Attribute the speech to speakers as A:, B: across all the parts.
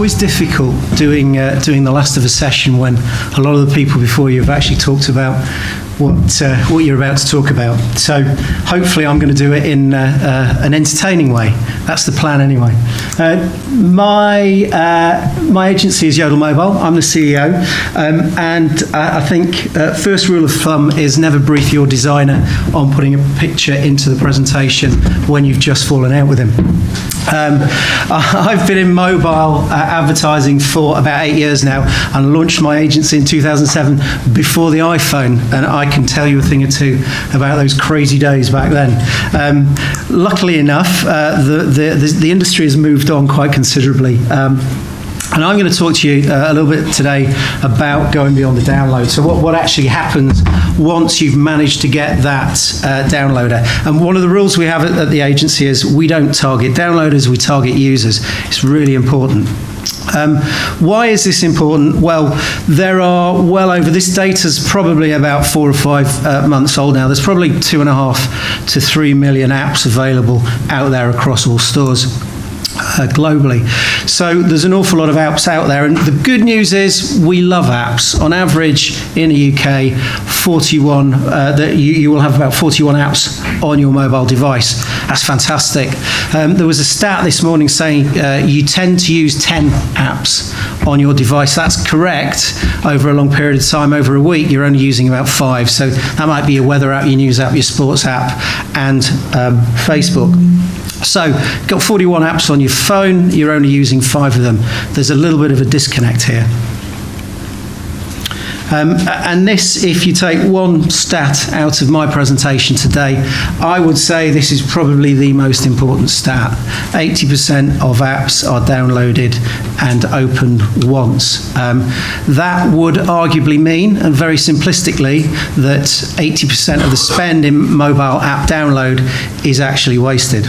A: always difficult doing the last of a session when a lot of the people before you have actually talked about what you're about to talk about. So hopefully I'm going to do it in an entertaining way. That's the plan anyway. My agency is Yodel Mobile. I'm the CEO, and I think first rule of thumb is never brief your designer on putting a picture into the presentation when you've just fallen out with him. I've been in mobile advertising for about 8 years now, and launched my agency in 2007 before the iPhone, and I can tell you a thing or two about those crazy days back then. Luckily enough, the industry has moved on quite considerably. And I'm going to talk to you a little bit today about going beyond the download. So what actually happens once you've managed to get that downloader. And one of the rules we have at the agency is we don't target downloaders, we target users. It's really important. Why is this important? Well, there are this data's probably about 4 or 5 months old now. There's probably 2.5 to 3 million apps available out there across all stores. Globally. So there's an awful lot of apps out there, and the good news is we love apps. On average in the UK, 41 you will have about 41 apps on your mobile device. That's fantastic. There was a stat this morning saying you tend to use 10 apps on your device. That's correct. Over a long period of time, over a week, you're only using about 5. So that might be your weather app, your news app, your sports app, and Facebook. So, got 41 apps on your phone, you're only using 5 of them. There's a little bit of a disconnect here. And this, if you take one stat out of my presentation today, I would say this is probably the most important stat. 80% of apps are downloaded and opened once. That would arguably mean, and very simplistically, that 80% of the spend in mobile app download is actually wasted.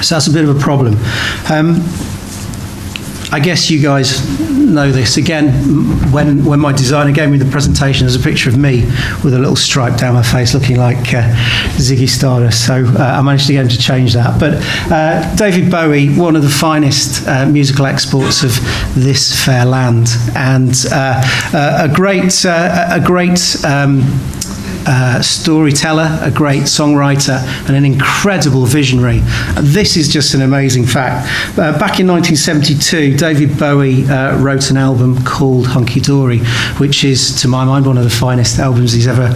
A: So that's a bit of a problem. I guess you guys know this. Again, when my designer gave me the presentation, there's a picture of me with a little stripe down my face looking like Ziggy Stardust. So I managed to get him to change that. But David Bowie, one of the finest musical exports of this fair land, and a great storyteller, a great songwriter, and an incredible visionary. This is just an amazing fact. Back in 1972, David Bowie wrote an album called Hunky Dory, which is, to my mind, one of the finest albums he's ever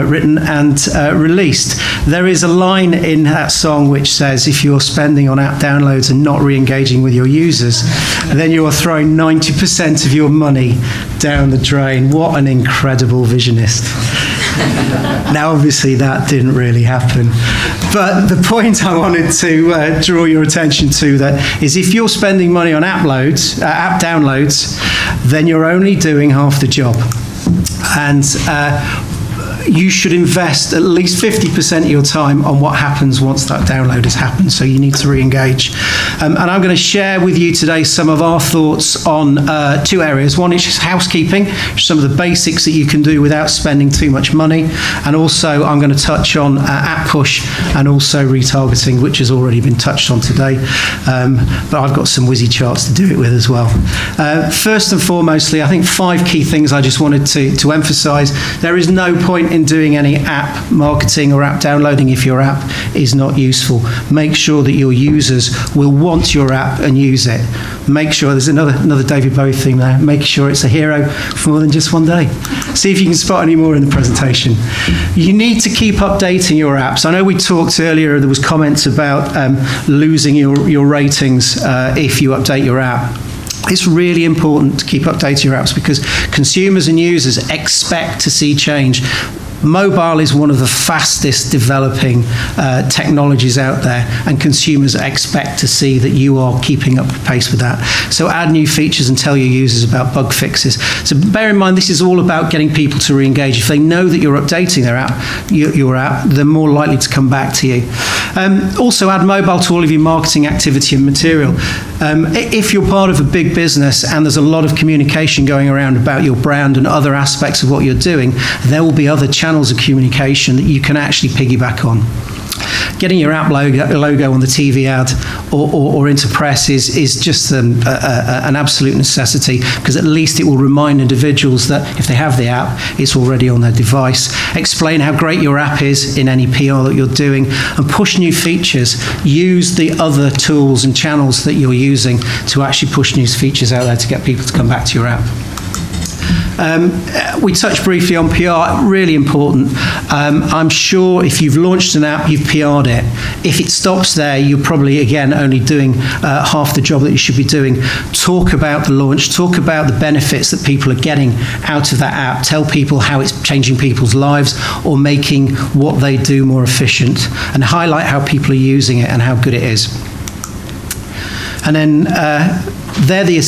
A: written and released. There is a line in that song which says, if you're spending on app downloads and not re-engaging with your users, then you are throwing 90% of your money down the drain. What an incredible visionist. Now, obviously, that didn't really happen. But the point I wanted to draw your attention to that is if you're spending money on app downloads, then you're only doing half the job. And you should invest at least 50% of your time on what happens once that download has happened. So you need to re-engage. And I'm going to share with you today some of our thoughts on 2 areas. One is housekeeping, some of the basics that you can do without spending too much money. And also I'm going to touch on app push and also retargeting, which has already been touched on today. But I've got some whizzy charts to do it with as well. First and foremostly, I think 5 key things I just wanted to emphasize. There is no point in doing any app marketing or app downloading if your app is not useful. Make sure that your users will want your app and use it. Make sure, there's another David Bowie theme there, make sure it's a hero for more than just one day. See if you can spot any more in the presentation. You need to keep updating your apps. I know we talked earlier, there was comments about losing your ratings if you update your app. It's really important to keep updating your apps because consumers and users expect to see change. Mobile is one of the fastest developing technologies out there, and consumers expect to see that you are keeping up pace with that. So add new features and tell your users about bug fixes. So bear in mind, this is all about getting people to re-engage. If they know that you're updating their app, your app, they're more likely to come back to you. Also add mobile to all of your marketing activity and material. If you're part of a big business and there's a lot of communication going around about your brand and other aspects of what you're doing, there will be other channels of communication that you can actually piggyback on. Getting your app logo on the TV ad or into press is just an absolute necessity, because at least it will remind individuals that if they have the app, it's already on their device. Explain how great your app is in any PR that you're doing, and push new features. Use the other tools and channels that you're using to actually push new features out there to get people to come back to your app. We touched briefly on PR, really important. I'm sure if you've launched an app, you've PR'd it. If it stops there, you're probably, again, only doing half the job that you should be doing. Talk about the launch, talk about the benefits that people are getting out of that app. Tell people how it's changing people's lives or making what they do more efficient, and highlight how people are using it and how good it is. And then they're the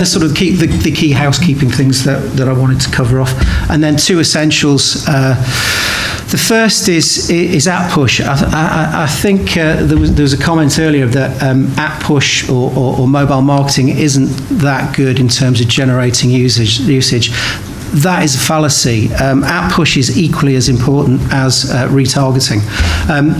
A: sort of the key housekeeping things that I wanted to cover off. And then two essentials. The first is app push. I think there was a comment earlier that app push or mobile marketing isn't that good in terms of generating usage. That is a fallacy. App push is equally as important as retargeting.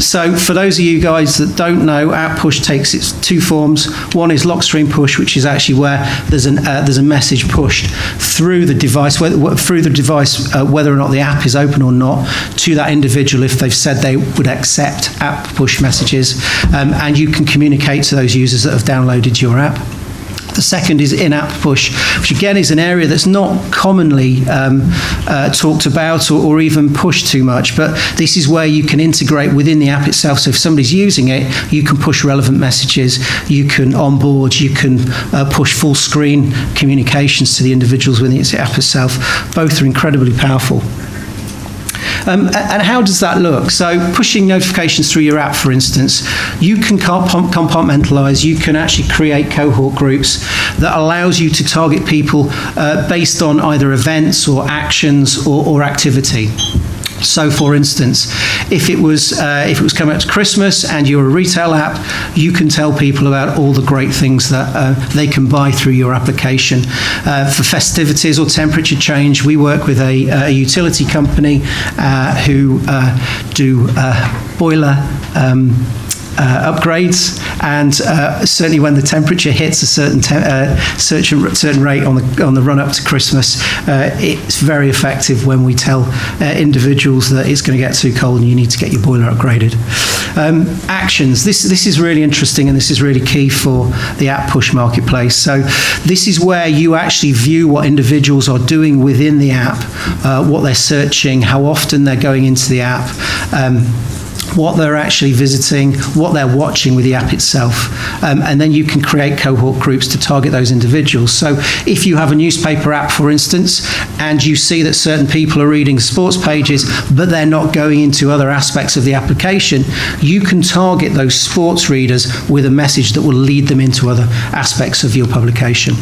A: So for those of you guys that don't know, app push takes its two forms. One is lock stream push, which is actually where there's a message pushed through the device, whether or not the app is open or not, to that individual if they've said they would accept app push messages, and you can communicate to those users that have downloaded your app. The second is in-app push, which again is an area that's not commonly talked about or even pushed too much, but this is where you can integrate within the app itself. So if somebody's using it, you can push relevant messages, you can onboard, you can push full screen communications to the individuals within the app itself. Both are incredibly powerful. And how does that look? So pushing notifications through your app, for instance, you can compartmentalize, you can actually create cohort groups that allows you to target people based on either events or actions or activity. So, for instance, if it was coming up to Christmas and you're a retail app, you can tell people about all the great things that they can buy through your application. For festivities or temperature change, we work with a utility company who do boiler upgrades, and certainly when the temperature hits a certain rate on the run up to Christmas, it's very effective when we tell individuals that it's going to get too cold and you need to get your boiler upgraded. Actions. This is really interesting, and this is really key for the app push marketplace. So this is where you actually view what individuals are doing within the app, what they're searching, how often they're going into the app, what they're actually visiting, what they're watching with the app itself, and then you can create cohort groups to target those individuals. So if you have a newspaper app, for instance, and you see that certain people are reading sports pages, but they're not going into other aspects of the application, you can target those sports readers with a message that will lead them into other aspects of your publication.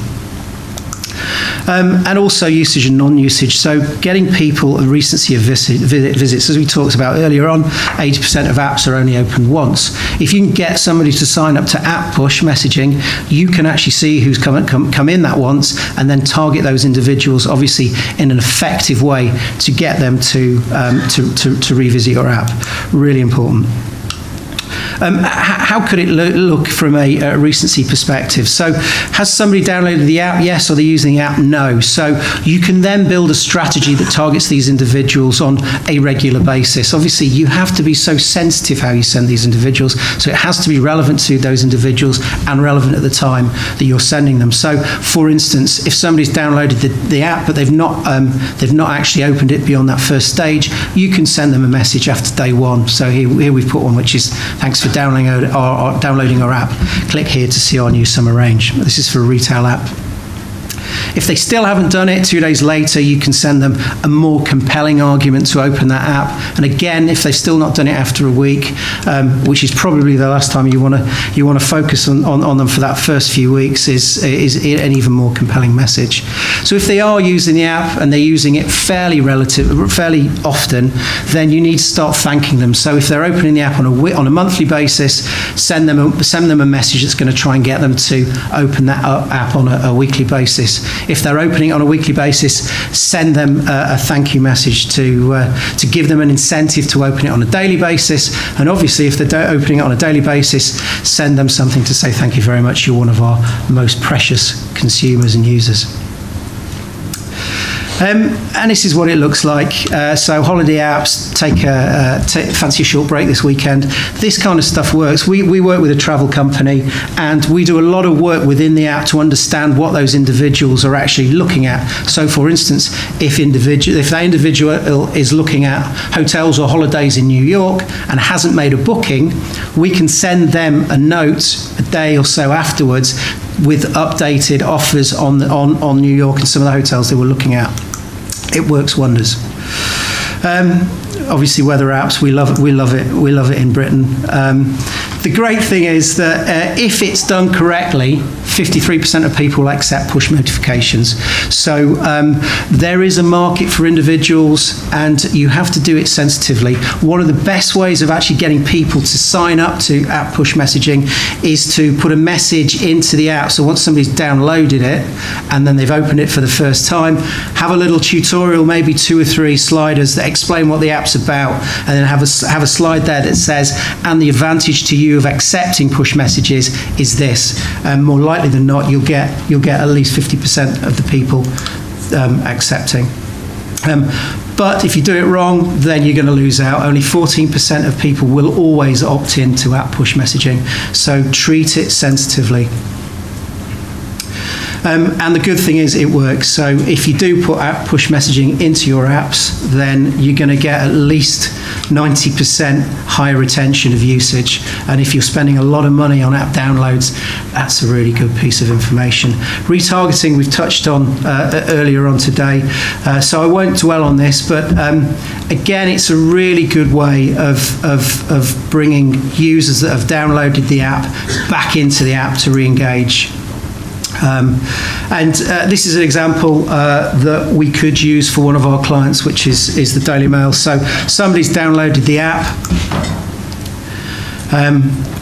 A: And also usage and non-usage. So getting people a recency of visits. As we talked about earlier on, 80% of apps are only open once. If you can get somebody to sign up to app push messaging, you can actually see who's come in that once, and then target those individuals, obviously in an effective way, to get them to revisit your app. Really important. How could it look from a recency perspective? So has somebody downloaded the app? Yes. Are they using the app? No. So you can then build a strategy that targets these individuals on a regular basis. Obviously, you have to be so sensitive how you send these individuals, so it has to be relevant to those individuals and relevant at the time that you're sending them. So, for instance, if somebody's downloaded the app but they've not actually opened it beyond that first stage, you can send them a message after day one. So here we've put one which is, thanks for downloading our app. Click here to see our new summer range. This is for a retail app. If they still haven't done it, 2 days later, you can send them a more compelling argument to open that app. And again, if they've still not done it after a week, which is probably the last time you want to focus on them for that first few weeks, is an even more compelling message. So if they are using the app and they're using it fairly often, then you need to start thanking them. So if they're opening the app on a monthly basis, send them a message that's going to try and get them to open that app on a weekly basis. If they're opening it on a weekly basis, send them a thank you message to give them an incentive to open it on a daily basis. And obviously, if they're opening it on a daily basis, send them something to say thank you very much. You're one of our most precious consumers and users. And this is what it looks like. So holiday apps, fancy a short break this weekend. This kind of stuff works. We work with a travel company, and we do a lot of work within the app to understand what those individuals are actually looking at. So for instance, if that individual is looking at hotels or holidays in New York and hasn't made a booking, we can send them a note a day or so afterwards with updated offers on New York and some of the hotels they were looking at. It works wonders. Obviously, weather apps, we love it in Britain. The great thing is that if it's done correctly, 53% of people accept push notifications. So there is a market for individuals, and you have to do it sensitively. One of the best ways of actually getting people to sign up to app push messaging is to put a message into the app. So once somebody's downloaded it and then they've opened it for the first time, have a little tutorial, maybe 2 or 3 sliders that explain what the app's about, and then have a slide there that says, and the advantage to you of accepting push messages is this. More likely than not, you'll get at least 50% of the people accepting. But if you do it wrong, then you're going to lose out. Only 14% of people will always opt in to app push messaging. So treat it sensitively. And the good thing is it works. So if you do put app push messaging into your apps, then you're going to get at least 90% higher retention of usage. And if you're spending a lot of money on app downloads, that's a really good piece of information. Retargeting we've touched on earlier on today, so I won't dwell on this, but again, it's a really good way of bringing users that have downloaded the app back into the app to re-engage. This is an example that we could use for one of our clients, which is the Daily Mail. So somebody's downloaded the app.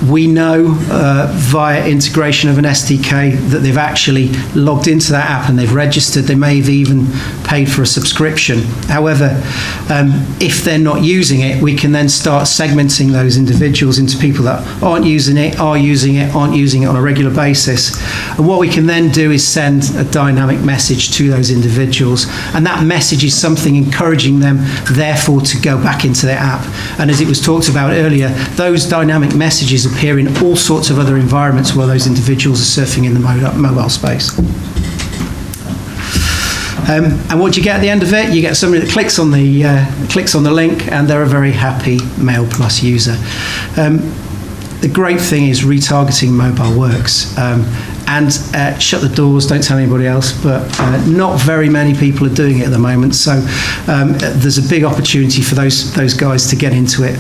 A: We know via integration of an SDK that they've actually logged into that app and they've registered. They may have even paid for a subscription. However, if they're not using it, we can then start segmenting those individuals into people that aren't using it, are using it, aren't using it on a regular basis. And what we can then do is send a dynamic message to those individuals. And that message is something encouraging them, therefore, to go back into their app. And as it was talked about earlier, those dynamic messages appear in all sorts of other environments where those individuals are surfing in the mobile space. And what do you get at the end of it? You get somebody that clicks on the link, and they're a very happy Mail Plus user. The great thing is retargeting mobile works. And shut the doors, don't tell anybody else, but not very many people are doing it at the moment, so there's a big opportunity for those guys to get into it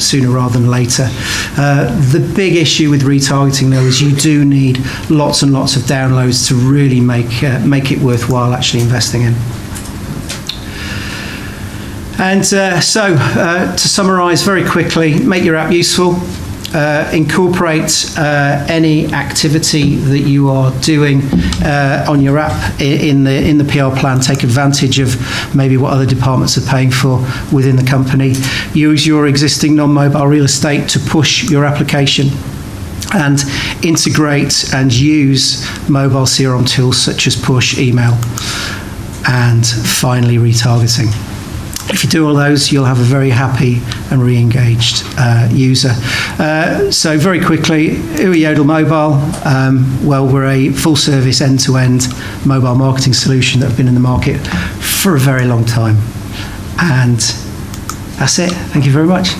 A: sooner rather than later. The big issue with retargeting, though, is you do need lots and lots of downloads to really make it worthwhile actually investing in. And so to summarise very quickly, make your app useful. Incorporate any activity that you are doing on your app in the PR plan. Take advantage of maybe what other departments are paying for within the company. Use your existing non-mobile real estate to push your application, and integrate and use mobile CRM tools such as push, email, and finally retargeting. If you do all those, you'll have a very happy and re-engaged user. So very quickly, who are Yodel Mobile? Well, we're a full-service, end-to-end mobile marketing solution that have been in the market for a very long time. And that's it. Thank you very much.